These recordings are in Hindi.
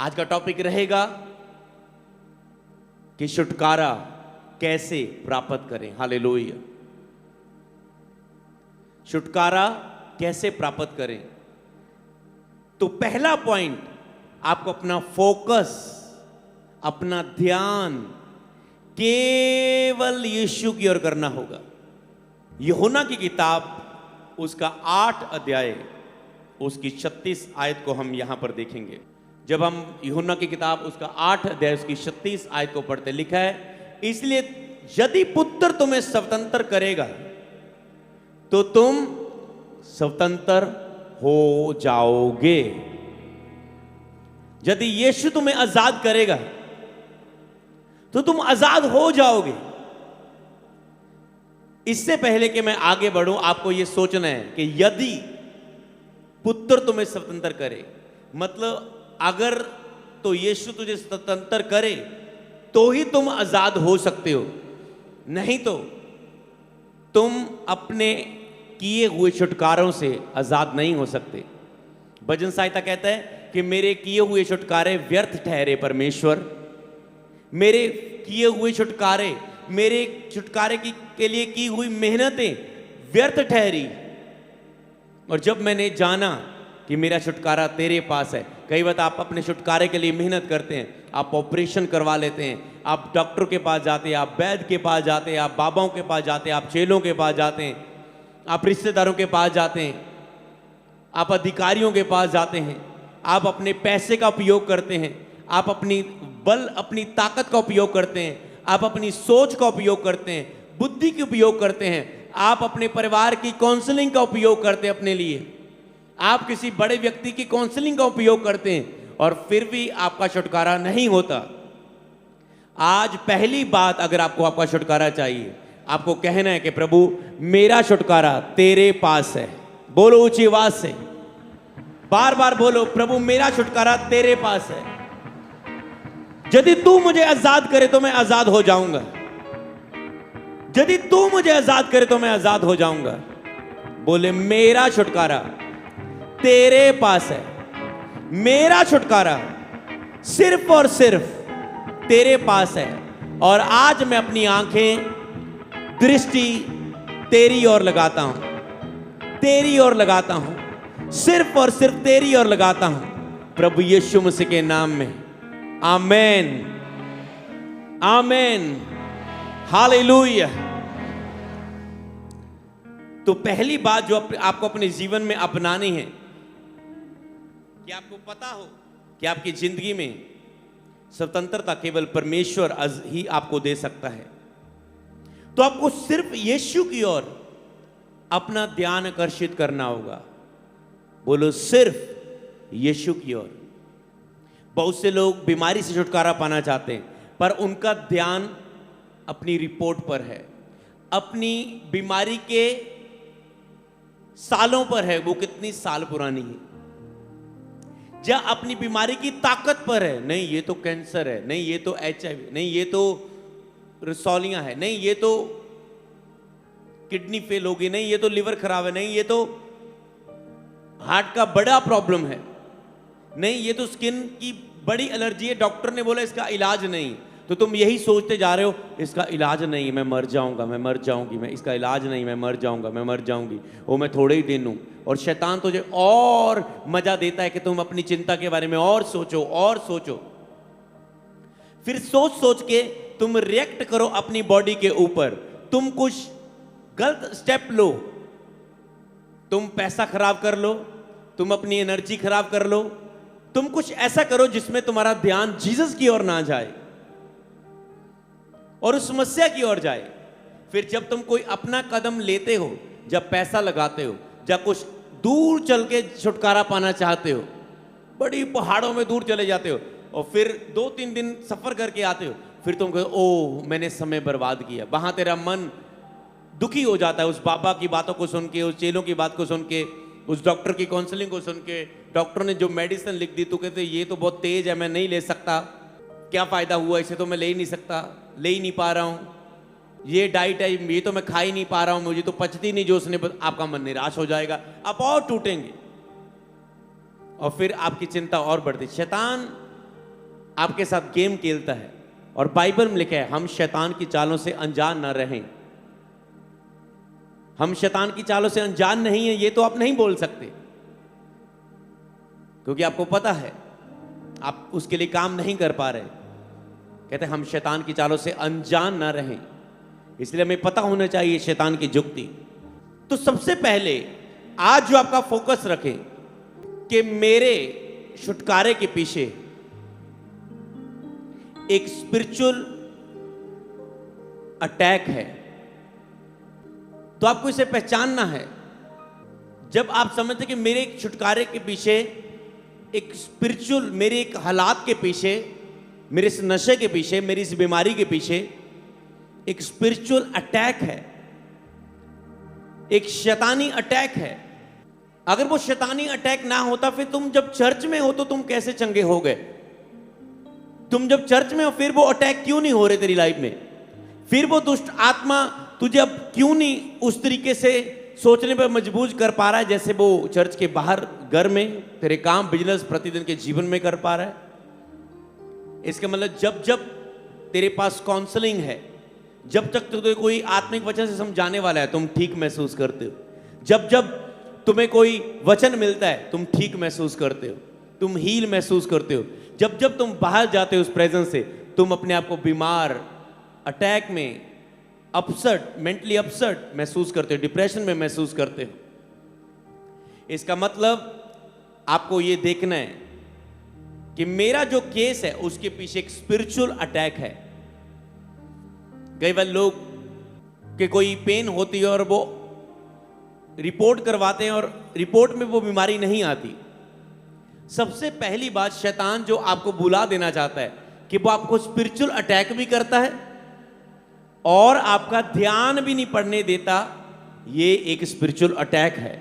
आज का टॉपिक रहेगा कि छुटकारा कैसे प्राप्त करें। हालेलुया। छुटकारा कैसे प्राप्त करें? तो पहला पॉइंट, आपको अपना फोकस, अपना ध्यान केवल यीशु की ओर करना होगा। यूहन्ना की किताब उसका 8 अध्याय उसकी 36 आयत को हम यहां पर देखेंगे। जब हम यूहन्ना की किताब उसका 8 अध्याय उसकी 36 आयत को पढ़ते, लिखा है, इसलिए यदि पुत्र तुम्हें स्वतंत्र करेगा तो तुम स्वतंत्र हो जाओगे। यदि यीशु तुम्हें आजाद करेगा तो तुम आजाद हो जाओगे। इससे पहले कि मैं आगे बढ़ूं, आपको यह सोचना है कि यदि पुत्र तुम्हें स्वतंत्र करे, मतलब अगर तो यीशु तुझे स्वतंत्र करे तो ही तुम आजाद हो सकते हो, नहीं तो तुम अपने किए हुए छुटकारों से आजाद नहीं हो सकते। भजन संहिता कहता है कि मेरे किए हुए छुटकारे व्यर्थ ठहरे परमेश्वर, मेरे किए हुए छुटकारे, मेरे छुटकारे के लिए की हुई मेहनतें व्यर्थ ठहरी। और जब मैंने जाना कि मेरा छुटकारा तेरे पास है। कई बार आप अपने छुटकारे के लिए मेहनत करते हैं, आप ऑपरेशन करवा लेते हैं, आप डॉक्टर के पास जाते हैं, आप वैद्य के पास जाते हैं, आप बाबाओं के पास जाते हैं, आप चेलों के पास जाते हैं, आप रिश्तेदारों के पास जाते हैं, आप अधिकारियों के पास जाते हैं, आप अपने पैसे का उपयोग करते हैं, आप अपनी बल, अपनी ताकत का उपयोग करते हैं, आप अपनी सोच का उपयोग करते हैं, बुद्धि का उपयोग करते हैं, आप अपने परिवार की काउंसलिंग का उपयोग करते हैं अपने लिए, आप किसी बड़े व्यक्ति की काउंसलिंग का उपयोग करते हैं, और फिर भी आपका छुटकारा नहीं होता। आज पहली बात, अगर आपको आपका छुटकारा चाहिए, आपको कहना है कि प्रभु मेरा छुटकारा तेरे पास है। बोलो ऊंची आवाज से, बार बार बोलो, प्रभु मेरा छुटकारा तेरे पास है। यदि तू मुझे आजाद करे तो मैं आजाद हो जाऊंगा। यदि तू मुझे आजाद करे तो मैं आजाद हो जाऊंगा। बोले मेरा छुटकारा तेरे पास है, मेरा छुटकारा सिर्फ और सिर्फ तेरे पास है। और आज मैं अपनी आंखें, दृष्टि तेरी ओर लगाता हूं, तेरी ओर लगाता हूं, सिर्फ और सिर्फ तेरी ओर लगाता हूं, प्रभु यीशु मसीह के नाम में। आमेन, आमेन, हालेलुया। तो पहली बात जो आपको अपने जीवन में अपनानी है कि आपको पता हो कि आपकी जिंदगी में स्वतंत्रता केवल परमेश्वर ही आपको दे सकता है। तो आपको सिर्फ यीशु की ओर अपना ध्यान आकर्षित करना होगा। बोलो सिर्फ यीशु की ओर। बहुत से लोग बीमारी से छुटकारा पाना चाहते हैं, पर उनका ध्यान अपनी रिपोर्ट पर है, अपनी बीमारी के सालों पर है, वो कितनी साल पुरानी है, या अपनी बीमारी की ताकत पर है। नहीं ये तो कैंसर है, नहीं ये तो HIV, नहीं ये तो रसौलियां है, नहीं ये तो किडनी फेल होगी, नहीं ये तो लिवर खराब है, नहीं ये तो हार्ट का बड़ा प्रॉब्लम है, नहीं ये तो स्किन की बड़ी एलर्जी है, डॉक्टर ने बोला इसका इलाज नहीं। तो तुम यही सोचते जा रहे हो, इसका इलाज नहीं, मैं मर जाऊंगा, मैं मर जाऊंगी, मैं इसका इलाज नहीं, मैं मर जाऊंगा, मैं मर जाऊंगी, वो मैं थोड़े ही दिन हूं। और शैतान तुझे और मजा देता है कि तुम अपनी चिंता के बारे में और सोचो और सोचो। फिर सोच सोच के तुम रिएक्ट करो अपनी बॉडी के ऊपर, तुम कुछ गलत स्टेप लो, तुम पैसा खराब कर लो, तुम अपनी एनर्जी खराब कर लो, तुम कुछ ऐसा करो जिसमें तुम्हारा ध्यान जीसस की ओर ना जाए और उस समस्या की ओर जाए। फिर जब तुम कोई अपना कदम लेते हो, जब पैसा लगाते हो, जब कुछ दूर चल के छुटकारा पाना चाहते हो, बड़ी पहाड़ों में दूर चले जाते हो, और फिर 2-3 दिन सफर करके आते हो, फिर तुम कहो ओह मैंने समय बर्बाद किया। वहां तेरा मन दुखी हो जाता है उस बाबा की बातों को सुन के, उस चेलों की बात को सुन के, उस डॉक्टर की काउंसलिंग को सुन के। डॉक्टर ने जो मेडिसिन लिख दी, तो कहते ये तो बहुत तेज है, मैं नहीं ले सकता, क्या फायदा हुआ, इसे तो मैं ले ही नहीं सकता, ले ही नहीं पा रहा हूं, ये डाइट है, ये तो मैं खा ही नहीं पा रहा हूं, मुझे तो पचती नहीं जो उसने। आपका मन निराश हो जाएगा, आप और टूटेंगे, और फिर आपकी चिंता और बढ़ती। शैतान आपके साथ गेम खेलता है, और बाइबल में लिखा है हम शैतान की चालों से अनजान न रहें। हम शैतान की चालों से अनजान नहीं है, ये तो आप नहीं बोल सकते, क्योंकि आपको पता है आप उसके लिए काम नहीं कर पा रहे। कहते हैं हम शैतान की चालों से अनजान ना रहें, इसलिए हमें पता होना चाहिए शैतान की जुक्ति। तो सबसे पहले आज जो आपका फोकस रखें कि मेरे छुटकारे के पीछे एक स्पिरिचुअल अटैक है, तो आपको इसे पहचानना है। जब आप समझते कि मेरे एक छुटकारे के पीछे एक स्पिरिचुअल, मेरे एक हालात के पीछे, मेरे इस नशे के पीछे, मेरी इस बीमारी के पीछे एक स्पिरिचुअल अटैक है, एक शैतानी अटैक है। अगर वो शैतानी अटैक ना होता, फिर तुम जब चर्च में हो तो तुम कैसे चंगे हो गए? तुम जब चर्च में हो फिर वो अटैक क्यों नहीं हो रहे तेरी लाइफ में? फिर वो दुष्ट आत्मा तुझे अब क्यों नहीं उस तरीके से सोचने पर मजबूर कर पा रहा है जैसे वो चर्च के बाहर, घर में, तेरे काम, बिजनेस, प्रतिदिन के जीवन में कर पा रहा है? इसका मतलब जब जब तेरे पास काउंसलिंग है, जब तक तुझे कोई आत्मिक वचन से समझाने वाला है, तुम ठीक महसूस करते हो। जब जब तुम्हें कोई वचन मिलता है तुम ठीक महसूस करते हो, तुम हील महसूस करते हो। जब जब तुम बाहर जाते हो उस प्रेजेंस से, तुम अपने आप को बीमार, अटैक में, अपसेट, मेंटली अपसेट महसूस करते हो, डिप्रेशन में महसूस करते हो। इसका मतलब आपको यह देखना है कि मेरा जो केस है उसके पीछे एक स्पिरिचुअल अटैक है। कई बार लोग के कोई पेन होती है और वो रिपोर्ट करवाते हैं और रिपोर्ट में वो बीमारी नहीं आती। सबसे पहली बात, शैतान जो आपको बुला देना चाहता है कि वो आपको स्पिरिचुअल अटैक भी करता है और आपका ध्यान भी नहीं पड़ने देता। ये एक स्पिरिचुअल अटैक है।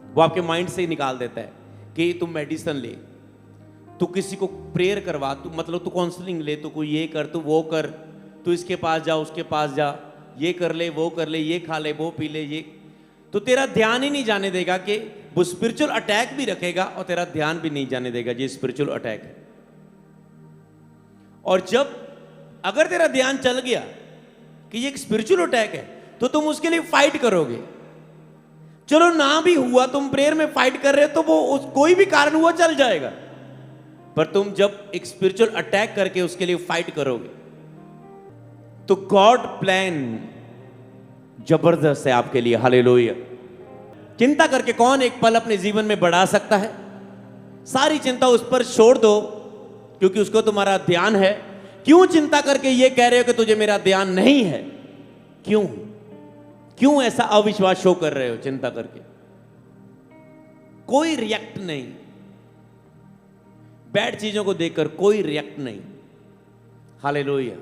वो आपके माइंड से ही निकाल देता है कि तुम मेडिसिन ले, तू किसी को प्रेयर करवा, तू मतलब तू काउंसलिंग ले, तू कोई ये कर, तू वो कर, तू इसके पास जा, उसके पास जा, ये कर ले, वो कर ले, ये खा ले, वो पी ले, ये। तो तेरा ध्यान ही नहीं जाने देगा कि वो स्पिरिचुअल अटैक भी रखेगा और तेरा ध्यान भी नहीं जाने देगा ये स्पिरिचुअल अटैक है। और जब अगर तेरा ध्यान चल गया कि ये एक स्पिरिचुअल अटैक है तो तुम उसके लिए फाइट करोगे। चलो ना भी हुआ, तुम प्रेयर में फाइट कर रहे हो तो वो कोई भी कारण हुआ चल जाएगा, पर तुम जब एक स्पिरिचुअल अटैक करके उसके लिए फाइट करोगे तो गॉड प्लान जबरदस्त है आपके लिए। हालेलुया। चिंता करके कौन एक पल अपने जीवन में बढ़ा सकता है? सारी चिंता उस पर छोड़ दो, क्योंकि उसको तुम्हारा ध्यान है। क्यों चिंता करके ये कह रहे हो कि तुझे मेरा ध्यान नहीं है? क्यों क्यों ऐसा अविश्वास शो कर रहे हो चिंता करके? कोई रिएक्ट नहीं, बैड चीजों को देखकर कोई रिएक्ट नहीं। हालेलुया।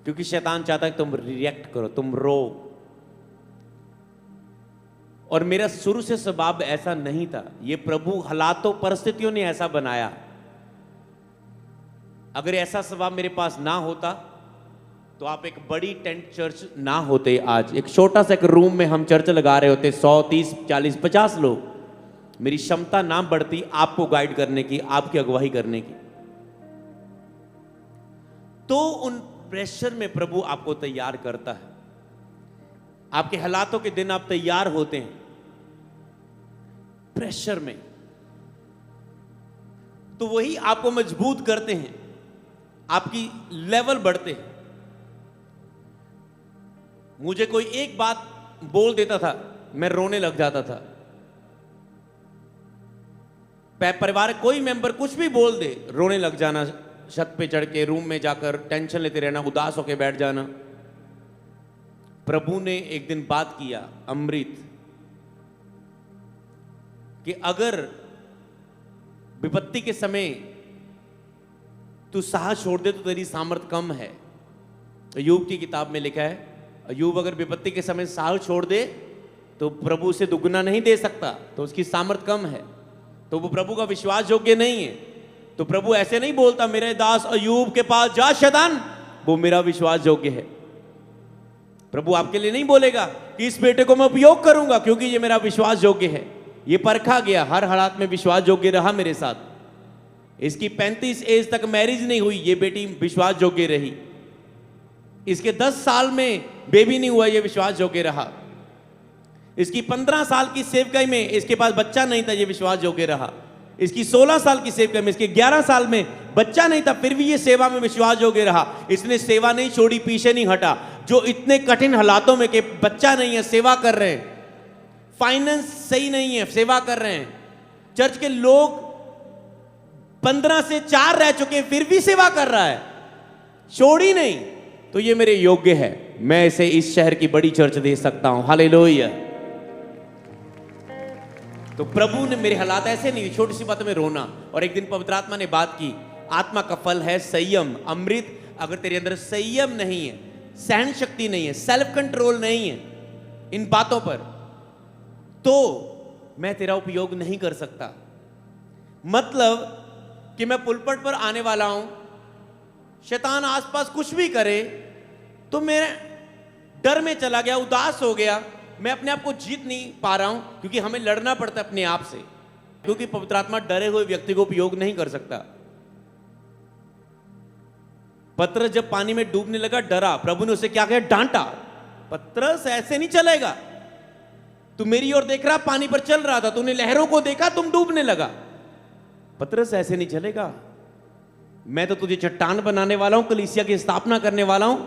क्योंकि शैतान चाहता है तुम रिएक्ट करो, तुम रो। और मेरा शुरू से स्वभाव ऐसा नहीं था, ये प्रभु हालातों, परिस्थितियों ने ऐसा बनाया। अगर ऐसा स्वभाव मेरे पास ना होता तो आप एक बड़ी टेंट चर्च ना होते। आज एक छोटा सा एक रूम में हम चर्च लगा रहे होते, 100, 30, 40, 50 लोग। मेरी क्षमता ना बढ़ती आपको गाइड करने की, आपकी अगुवाई करने की। तो उन प्रेशर में प्रभु आपको तैयार करता है। आपके हालातों के दिन आप तैयार होते हैं प्रेशर में, तो वही आपको मजबूत करते हैं, आपकी लेवल बढ़ते हैं। मुझे कोई एक बात बोल देता था, मैं रोने लग जाता था। परिवार कोई मेंबर कुछ भी बोल दे, रोने लग जाना, छत पे चढ़ के रूम में जाकर टेंशन लेते रहना, उदास होकर बैठ जाना। प्रभु ने एक दिन बात किया, अमृत, कि अगर विपत्ति के समय तू साहस छोड़ दे तो तेरी सामर्थ कम है। अय्यूब की किताब में लिखा है, अय्यूब अगर विपत्ति के समय साहस छोड़ दे तो प्रभु उसे दुगना नहीं दे सकता, तो उसकी सामर्थ कम है, तो वो प्रभु का विश्वास योग्य नहीं है। तो प्रभु ऐसे नहीं बोलता मेरे दास अय्यूब के पास जा शैतान, वो मेरा विश्वास योग्य है। प्रभु आपके लिए नहीं बोलेगा कि इस बेटे को मैं उपयोग करूंगा क्योंकि ये मेरा विश्वास योग्य है, ये परखा गया, हर हालात में विश्वास योग्य रहा मेरे साथ, इसकी 35 एज तक मैरिज नहीं हुई, ये बेटी विश्वास योग्य रही। इसके 10 साल में बेबी नहीं हुआ, ये विश्वास योग्य रहा। इसकी 15 साल की सेवकाई में इसके पास बच्चा नहीं था, ये विश्वास योग्य रहा। इसकी 16 साल की सेवकाई में, इसके 11 साल में बच्चा नहीं था, फिर भी ये सेवा में विश्वास योग्य रहा। इसने सेवा नहीं छोड़ी, पीछे नहीं हटा। जो इतने कठिन हालातों में कि बच्चा नहीं है, सेवा कर रहे हैं, फाइनेंस सही नहीं है, सेवा कर रहे हैं, चर्च के लोग 15 से 4 रह चुके, फिर भी सेवा कर रहा है, छोड़ी नहीं, तो ये मेरे योग्य है, मैं इसे इस शहर की बड़ी चर्च दे सकता हूं। हालेलुया। तो प्रभु ने मेरे हालात ऐसे नहीं, छोटी सी बात में रोना। और एक दिन पवित्र आत्मा ने बात की, आत्मा का फल है संयम, अमृत। अगर तेरे अंदर संयम नहीं है, सहन शक्ति नहीं है, सेल्फ कंट्रोल नहीं है इन बातों पर, तो मैं तेरा उपयोग नहीं कर सकता। मतलब कि मैं पुलपट पर आने वाला हूं, शैतान आसपास कुछ भी करे तो मैं डर में चला गया, उदास हो गया, मैं अपने आप को जीत नहीं पा रहा हूं, क्योंकि हमें लड़ना पड़ता है अपने आप से, क्योंकि पवित्र आत्मा डरे हुए व्यक्ति को उपयोग नहीं कर सकता। पतरस जब पानी में डूबने लगा, डरा, प्रभु ने उसे क्या कहा? डांटा। पतरस ऐसे नहीं चलेगा, तू मेरी ओर देख रहा, पानी पर चल रहा था, तूने लहरों को देखा, तुम डूबने लगा। पतरस ऐसे नहीं चलेगा, मैं तो तुझे चट्टान बनाने वाला हूं, कलीसिया की स्थापना करने वाला हूं,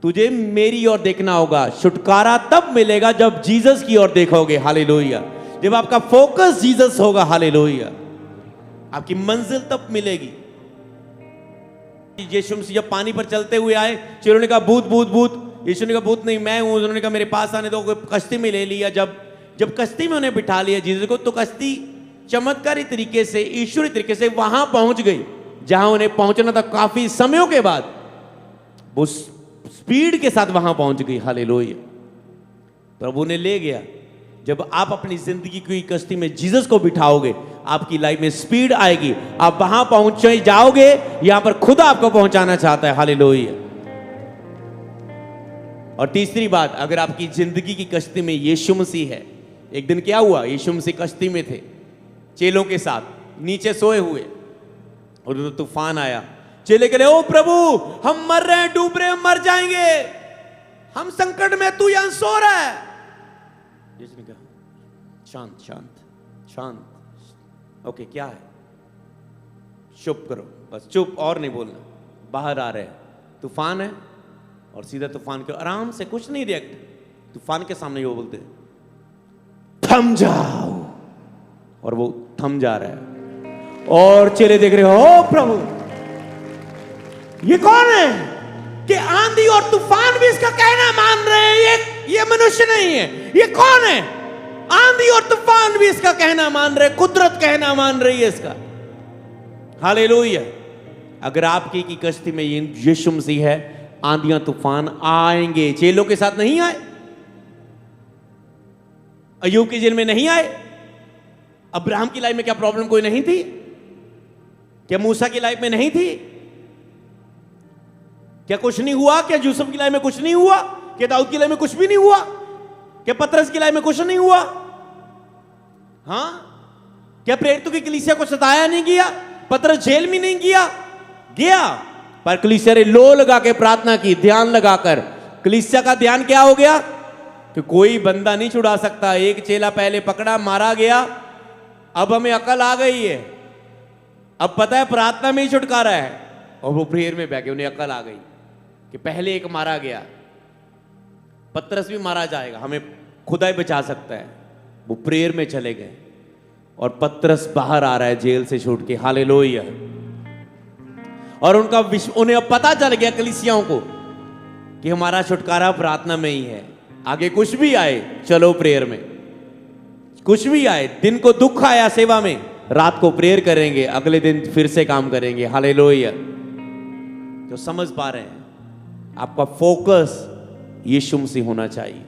तुझे मेरी ओर देखना होगा। छुटकारा तब मिलेगा जब जीसस की ओर देखोगे। हालेलुया। जब आपका फोकस जीसस होगा, हालेलुया, आपकी मंजिल तब मिलेगी। यीशु मसीह जब पानी पर चलते हुए आए, चेलों ने कहा भूत भूत भूत। यीशु ने कहा भूत नहीं, मैं हूं। उन्होंने कहा मेरे पास आने दो। कश्ती में ले लिया। जब कश्ती में उन्हें बिठा लिया जीसस को, तो कश्ती चमत्कारी तरीके से, ईश्वरी तरीके से वहां पहुंच गई जहां उन्हें पहुंचना था। काफी समयों के बाद वो स्पीड के साथ वहां पहुंच गई। हालेलुया। प्रभु ने ले गया। जब आप अपनी जिंदगी की कश्ती में जीसस को बिठाओगे, आपकी लाइफ में स्पीड आएगी, आप वहां पहुंच जाओगे, यहां पर खुदा आपको पहुंचाना चाहता है। हालेलुया। और तीसरी बात, अगर आपकी जिंदगी की कश्ती में यीशु मसीह है। एक दिन क्या हुआ, यीशु मसीह कश्ती में थे चेलों के साथ, नीचे सोए हुए, और तो तूफान आया। चेले कह रहे, ओ प्रभु, हम मर रहे हैं, डूब रहे हैं, मर जाएंगे, हम संकट में, तू यहां सो रहा है। यीशु ने कहा शांत शांत शांत। ओके, क्या है? चुप करो, बस चुप, और नहीं बोलना। बाहर आ रहे हैं, तूफान है, और सीधा तूफान के आराम से, कुछ नहीं रिएक्ट। तूफान के सामने वो बोलते थम जाओ, और वो थम जा रहा है। और चेले देख रहे हो, ओ प्रभु, ये कौन है कि आंधी और तूफान भी इसका कहना मान रहे हैं? ये मनुष्य नहीं है, ये कौन है? आंधी और तूफान भी इसका कहना मान रहे, कुदरत कहना मान रही है इसका। हालेलुया। अगर आपकी की कश्ती में यीशु मसीह है, आंधियां तूफान आएंगे। चेलों के साथ नहीं आए, अय्यूब की जेल में नहीं आए, अब्राहम की लाइफ में क्या प्रॉब्लम कोई नहीं थी? क्या मूसा की लाइफ में नहीं थी? क्या कुछ नहीं हुआ? क्या यूसुफ की लाइफ में कुछ नहीं हुआ? क्या दाऊद की लाइफ में कुछ भी नहीं हुआ? क्या पतरस की लाइफ में कुछ नहीं हुआ? हाँ, क्या प्रेरितों की कलीसिया को सताया नहीं गया? पतरस जेल में नहीं गया, पर कलीसिया ने लो लगा के प्रार्थना की, ध्यान लगाकर। कलीसिया का ध्यान क्या हो गया कि कोई बंदा नहीं छुड़ा सकता। एक चेला पहले पकड़ा, मारा गया, अब हमें अकल आ गई है, अब पता है प्रार्थना में ही छुटकारा है। और वो प्रेयर में बैठे, उन्हें अकल आ गई कि पहले एक मारा गया, पतरस भी मारा जाएगा, हमें खुदा ही बचा सकता है। वो प्रेयर में चले गए, और पतरस बाहर आ रहा है जेल से छूट के। हालेलुया। और उन्हें अब पता चल गया कलीसियाओं को कि हमारा छुटकारा प्रार्थना में ही है। आगे कुछ भी आए, चलो प्रेयर में। कुछ भी आए, दिन को दुख आया सेवा में, रात को प्रेयर करेंगे, अगले दिन फिर से काम करेंगे। हालेलुया। तो समझ पा रहे हैं, आपका फोकस यीशु मसीह होना चाहिए।